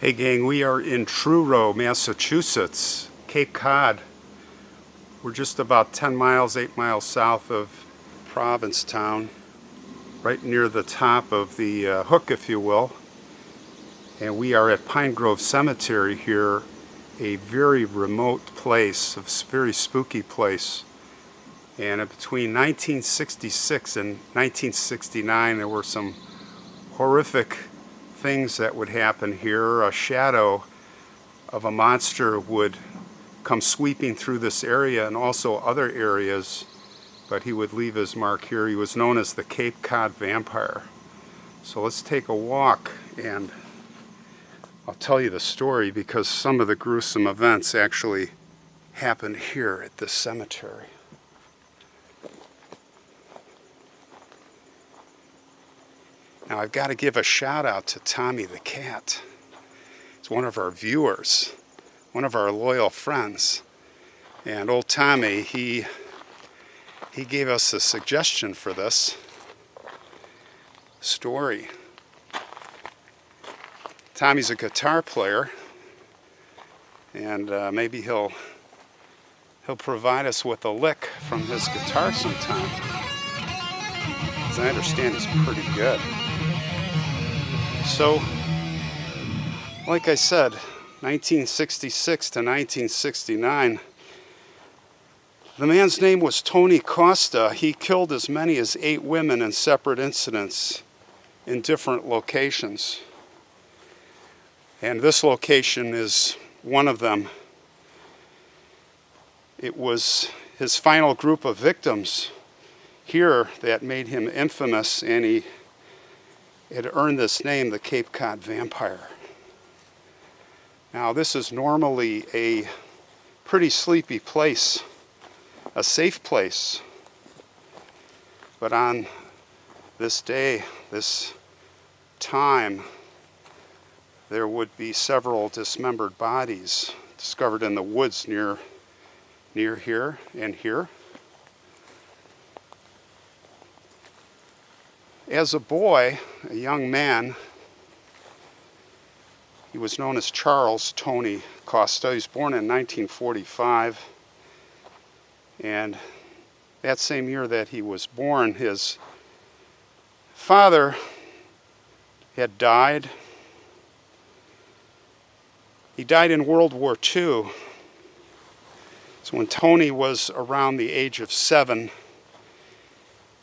Hey gang, we are in Truro, Massachusetts, Cape Cod. We're just about 10 miles, 8 miles south of Provincetown, right near the top of the hook, if you will. And we are at Pine Grove Cemetery here, a very remote place, a very spooky place. And between 1966 and 1969, there were some horrific things that would happen here. A shadow of a monster would come sweeping through this area and also other areas, but he would leave his mark here. He was known as the Cape Cod Vampire. So let's take a walk and I'll tell you the story, because some of the gruesome events actually happened here at this cemetery. Now I've got to give a shout out to Tommy the cat. He's one of our viewers, one of our loyal friends. And old Tommy, he gave us a suggestion for this story. Tommy's a guitar player, and maybe he'll provide us with a lick from his guitar sometime. As I understand, he's pretty good. So, like I said, 1966 to 1969, the man's name was Tony Costa. He killed as many as 8 women in separate incidents in different locations. And this location is one of them. It was his final group of victims here that made him infamous, and he had earned this name, the Cape Cod Vampire. Now, this is normally a pretty sleepy place, a safe place. But on this day, this time, there would be several dismembered bodies discovered in the woods near here and here. As a boy, a young man, he was known as Charles Tony Costa. He was born in 1945, and that same year that he was born, his father had died. He died in World War II. So when Tony was around the age of 7,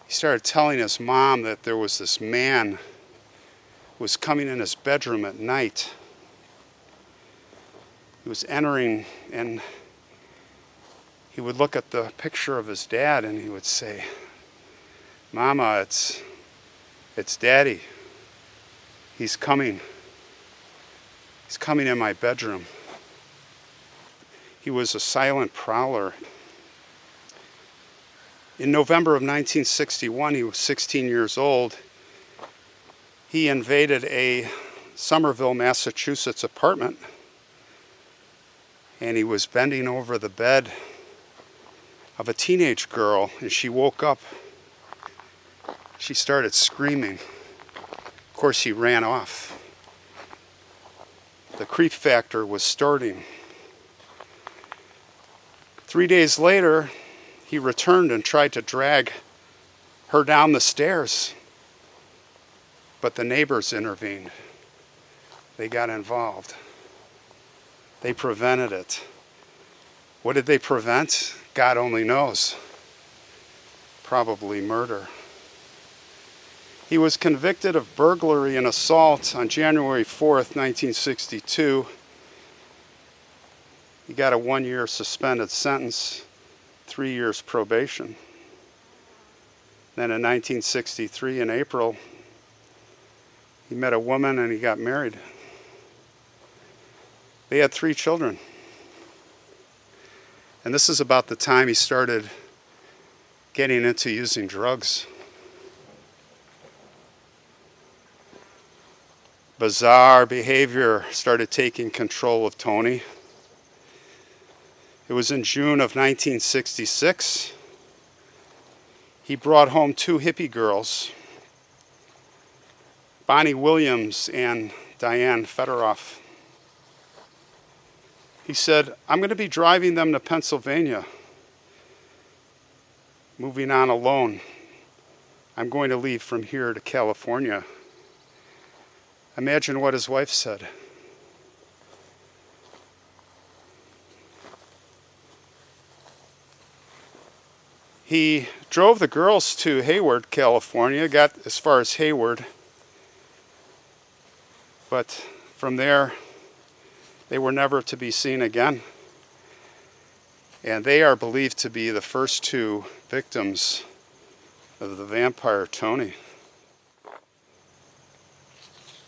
he started telling his mom that there was this man who was coming in his bedroom at night. He was entering, and he would look at the picture of his dad and he would say, "Mama, it's Daddy. He's coming. He's coming in my bedroom." He was a silent prowler. In November of 1961, he was 16 years old. He invaded a Somerville, Massachusetts apartment, and he was bending over the bed of a teenage girl, and she woke up. She started screaming. Of course, he ran off. The creep factor was starting. 3 days later, he returned and tried to drag her down the stairs, but the neighbors intervened. They got involved. They prevented it. What did they prevent? God only knows. Probably murder. He was convicted of burglary and assault on January 4th, 1962. He got a 1-year suspended sentence, 3 years probation. Then in 1963, in April, he met a woman and he got married. They had 3 children. And this is about the time he started getting into using drugs. Bizarre behavior started taking control of Tony. It was in June of 1966. He brought home 2 hippie girls, Bonnie Williams and Diane Federoff. He said, I'm going to be driving them to Pennsylvania, moving on alone. I'm going to leave from here to California. Imagine what his wife said. He drove the girls to Hayward, California, got as far as Hayward, but from there they were never to be seen again. And they are believed to be the first two victims of the vampire Tony.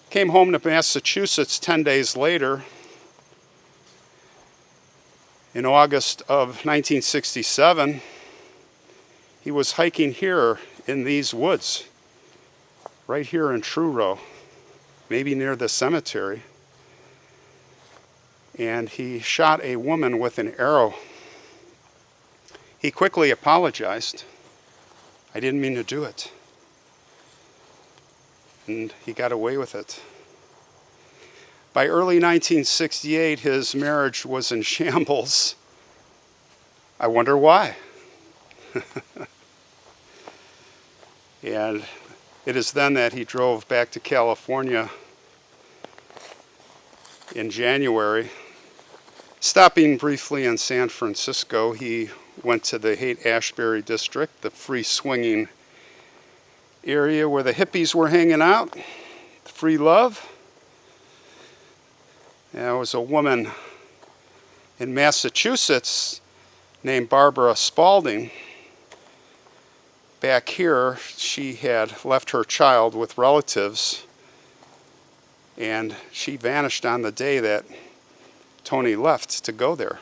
Came home to Massachusetts 10 days later. In August of 1967, he was hiking here in these woods, right here in Truro, maybe near the cemetery. And he shot a woman with an arrow. He quickly apologized. I didn't mean to do it. And he got away with it. By early 1968, his marriage was in shambles. I wonder why. And it is then that he drove back to California in January. Stopping briefly in San Francisco, he went to the Haight-Ashbury district, the free swinging area where the hippies were hanging out, free love. There was a woman in Massachusetts named Barbara Spalding. Back here, she had left her child with relatives, and she vanished on the day that Tony left to go there.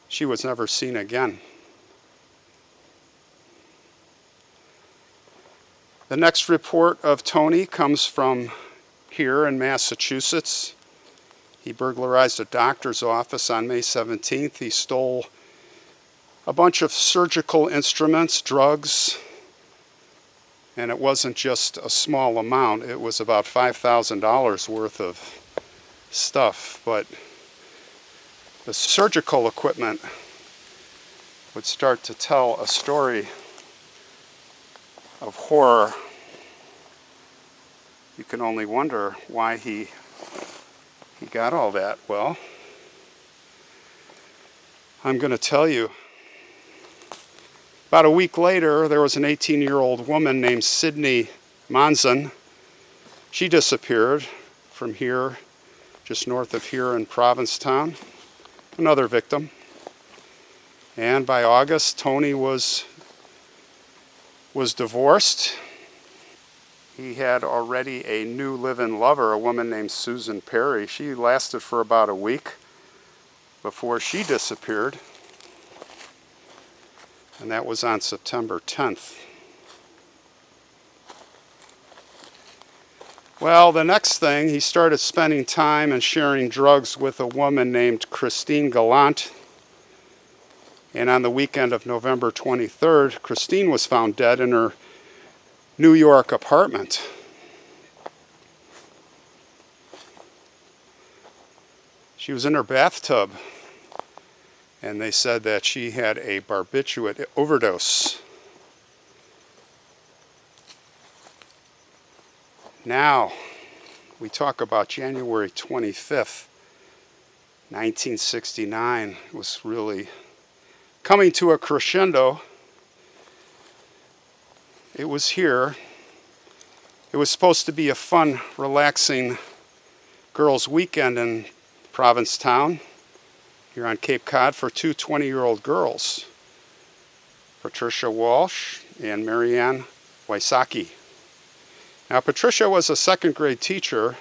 She was never seen again. The next report of Tony comes from here in Massachusetts. He burglarized a doctor's office on May 17th. He stole a bunch of surgical instruments, drugs, and it wasn't just a small amount. It was about $5,000 worth of stuff, but the surgical equipment would start to tell a story of horror. You can only wonder why he got all that. Well, I'm going to tell you. About a week later, there was an 18-year-old woman named Sydney Monson. She disappeared from here, just north of here in Provincetown. Another victim. And by August, Tony was divorced. He had already a new live-in lover, a woman named Susan Perry. She lasted for about a week before she disappeared. And that was on September 10th. Well, the next thing, he started spending time and sharing drugs with a woman named Christine Gallant. And on the weekend of November 23rd, Christine was found dead in her New York apartment. She was in her bathtub, and they said that she had a barbiturate overdose. Now, we talk about January 25th, 1969. It was really coming to a crescendo. It was here. It was supposed to be a fun, relaxing girls' weekend in Provincetown, here on Cape Cod, for two 20-year-old girls, Patricia Walsh and Marianne Wysocki. Now, Patricia was a second-grade teacher,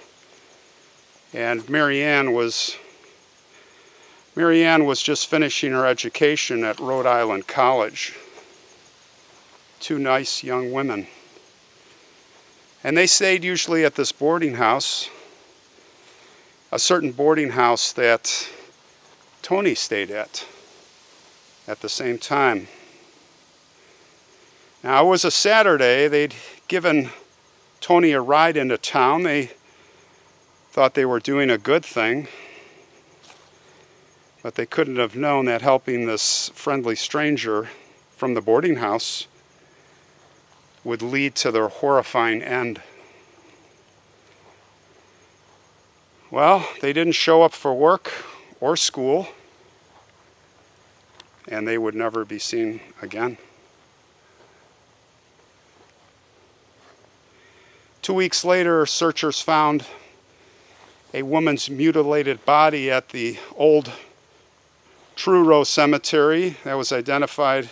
and Marianne was just finishing her education at Rhode Island College. Two nice young women. And they stayed usually at this boarding house, a certain boarding house that Tony stayed at the same time. Now, it was a Saturday. They'd given Tony a ride into town. They thought they were doing a good thing, but they couldn't have known that helping this friendly stranger from the boarding house would lead to their horrifying end. Well, they didn't show up for work or school, and they would never be seen again. 2 weeks later, searchers found a woman's mutilated body at the old Truro cemetery that was identified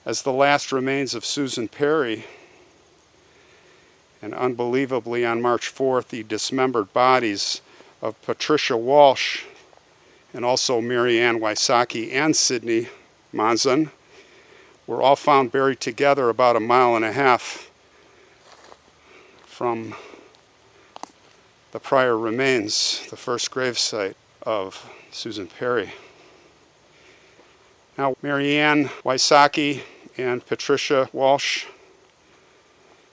as the last remains of Susan Perry. And unbelievably, on March 4th, the dismembered bodies of Patricia Walsh and also Mary Ann Wysocki and Sidney Monson were all found buried together about 1.5 miles from the prior remains, the first gravesite of Susan Perry. Now, Mary Ann Wysocki and Patricia Walsh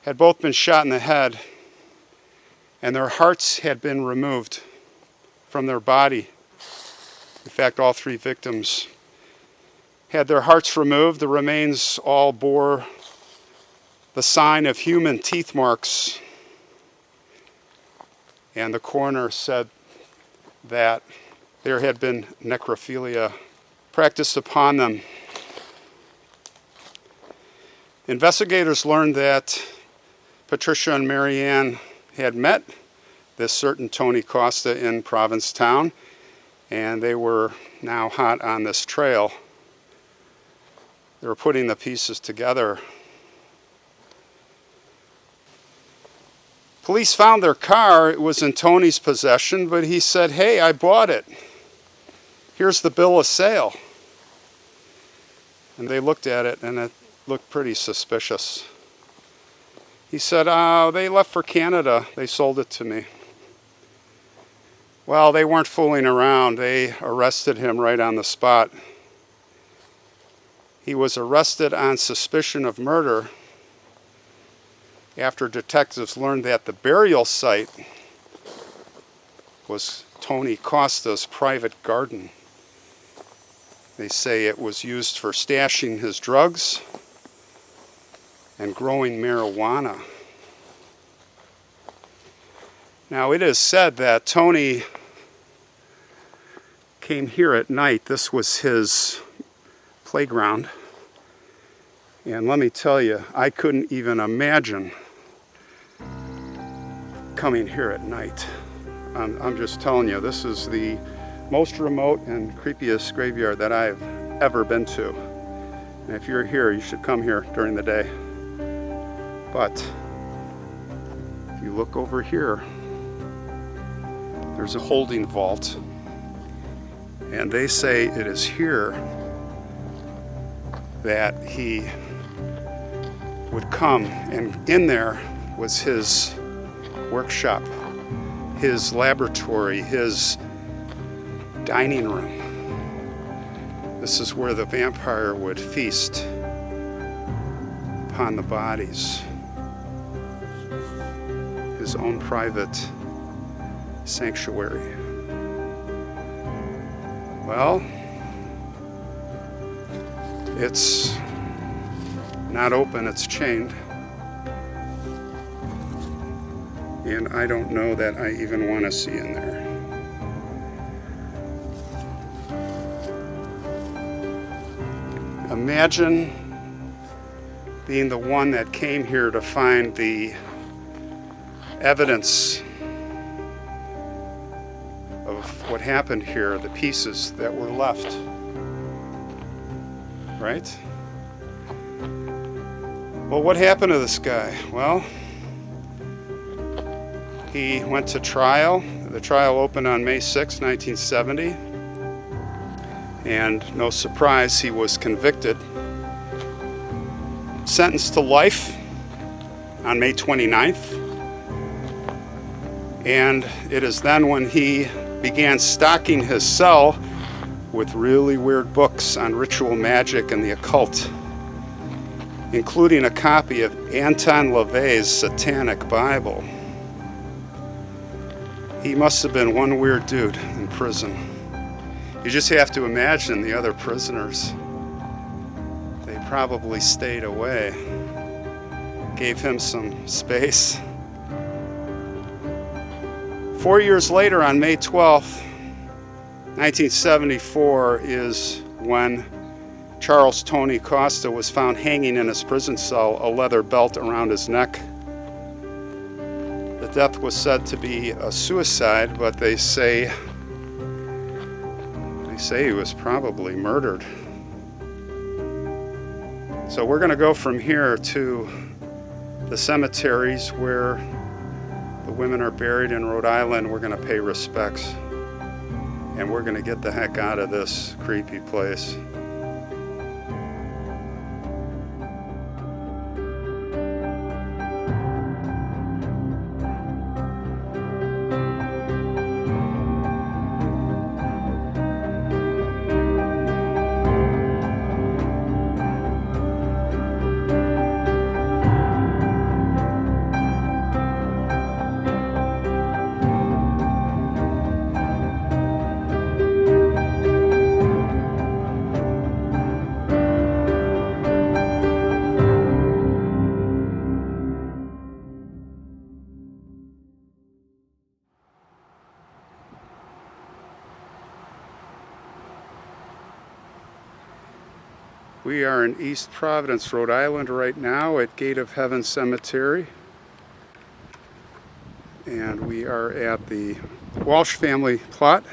had both been shot in the head, and their hearts had been removed from their body. In fact, all 3 victims had their hearts removed. The remains all bore the sign of human teeth marks, and the coroner said that there had been necrophilia practiced upon them. Investigators learned that Patricia and Mary Ann had met this certain Tony Costa in Provincetown, and they were now hot on this trail. They were putting the pieces together. Police found their car. It was in Tony's possession, but he said, "Hey, I bought it. Here's the bill of sale." And they looked at it, and it looked pretty suspicious. He said, "They left for Canada. They sold it to me." Well, they weren't fooling around. They arrested him right on the spot. He was arrested on suspicion of murder after detectives learned that the burial site was Tony Costa's private garden. They say it was used for stashing his drugs and growing marijuana. Now, it is said that Tony came here at night. This was his playground. And let me tell you, I couldn't even imagine coming here at night. I'm just telling you, this is the most remote and creepiest graveyard that I've ever been to. And if you're here, you should come here during the day. But if you look over here, there's a holding vault. And they say it is here that he would come, and in there was his workshop, his laboratory, his dining room. This is where the vampire would feast upon the bodies. His own private sanctuary. Well, it's not open, it's chained. And I don't know that I even want to see in there. Imagine being the one that came here to find the evidence of what happened here, the pieces that were left, right? Well, what happened to this guy? Well, he went to trial. The trial opened on May 6, 1970. And no surprise, he was convicted. Sentenced to life on May 29th. And it is then when he began stocking his cell with really weird books on ritual magic and the occult, including a copy of Anton LaVey's Satanic Bible. He must have been one weird dude in prison. You just have to imagine the other prisoners. They probably stayed away, gave him some space. 4 years later, on May 12th, 1974, is when Charles Tony Costa was found hanging in his prison cell, a leather belt around his neck. The death was said to be a suicide, but they say he was probably murdered. So we're going to go from here to the cemeteries where the women are buried in Rhode Island. We're going to pay respects, and we're going to get the heck out of this creepy place. We are in East Providence, Rhode Island right now at Gate of Heaven Cemetery. And we are at the Walsh family plot.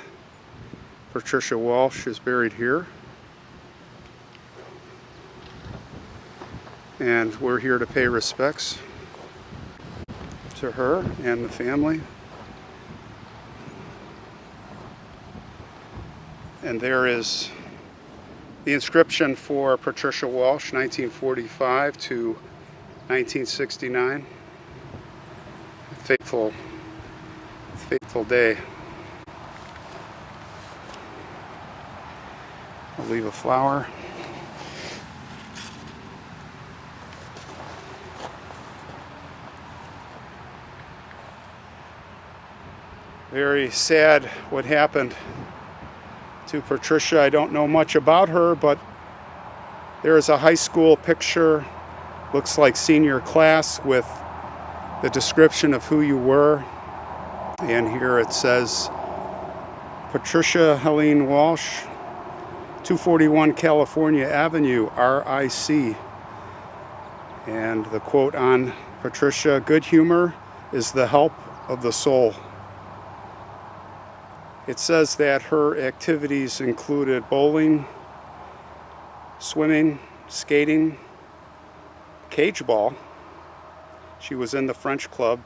Patricia Walsh is buried here. And we're here to pay respects to her and the family. And there is the inscription for Patricia Walsh, 1945 to 1969. Fateful day. I'll leave a flower. Very sad what happened to Patricia. I don't know much about her, but there is a high school picture, looks like senior class, with the description of who you were. And here it says, Patricia Helene Walsh, 241 California Avenue, RIC. And the quote on Patricia, "Good humor is the help of the soul." It says that her activities included bowling, swimming, skating, cage ball. She was in the French Club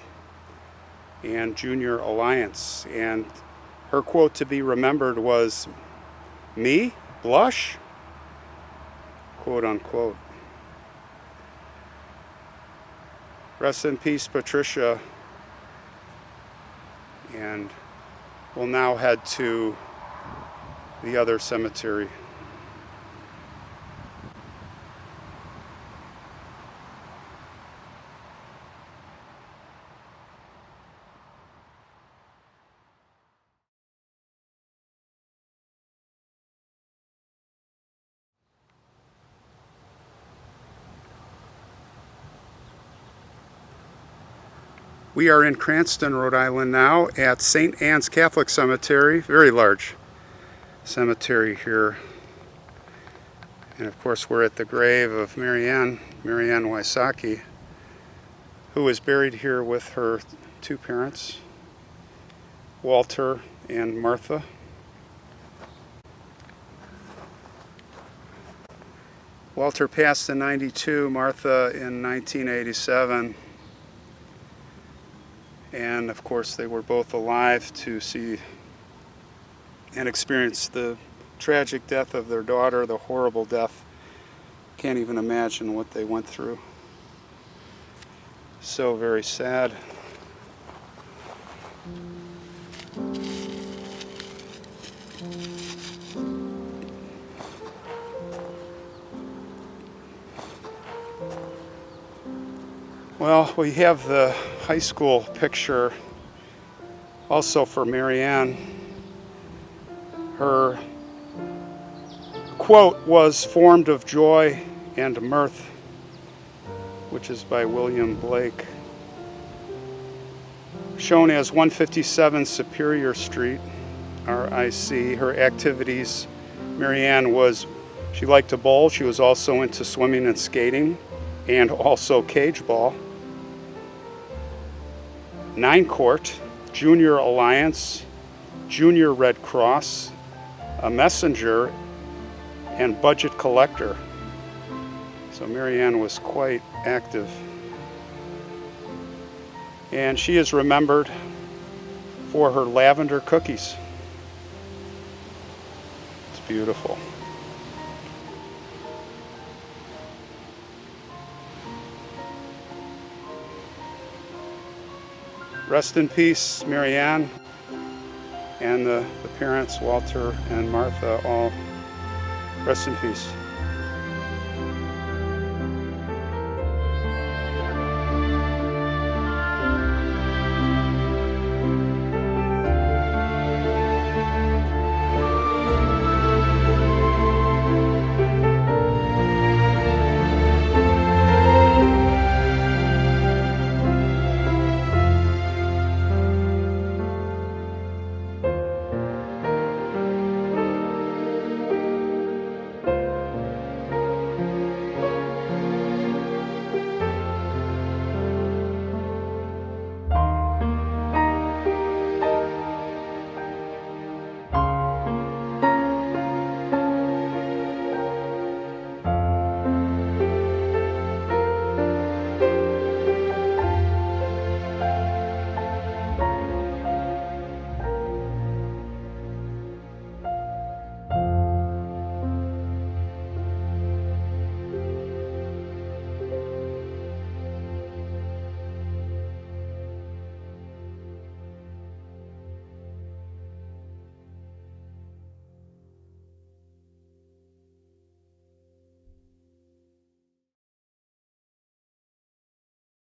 and Junior Alliance. And her quote to be remembered was, "Me? Blush?" Quote unquote. Rest in peace, Patricia. And we'll now head to the other cemetery. We are in Cranston, Rhode Island now at St. Anne's Catholic Cemetery. Very large cemetery here. And of course we're at the grave of Marianne Wysocki, who was buried here with her two parents, Walter and Martha. Walter passed in '92, Martha in 1987. And of course they were both alive to see and experience the tragic death of their daughter, the horrible death. Can't even imagine what they went through. So very sad. Well, we have the high school picture Also for Marianne, her quote was formed of joy and mirth, which is by William Blake. Shown as 157 Superior Street, RIC. Her activities, Marianne she liked to bowl. She was also into swimming and skating, and also cage ball. 9 Court, Junior Alliance, Junior Red Cross, a messenger, and budget collector. So Marianne was quite active. And she is remembered for her lavender cookies. It's beautiful. Rest in peace, Marianne, and the parents, Walter and Martha, all rest in peace.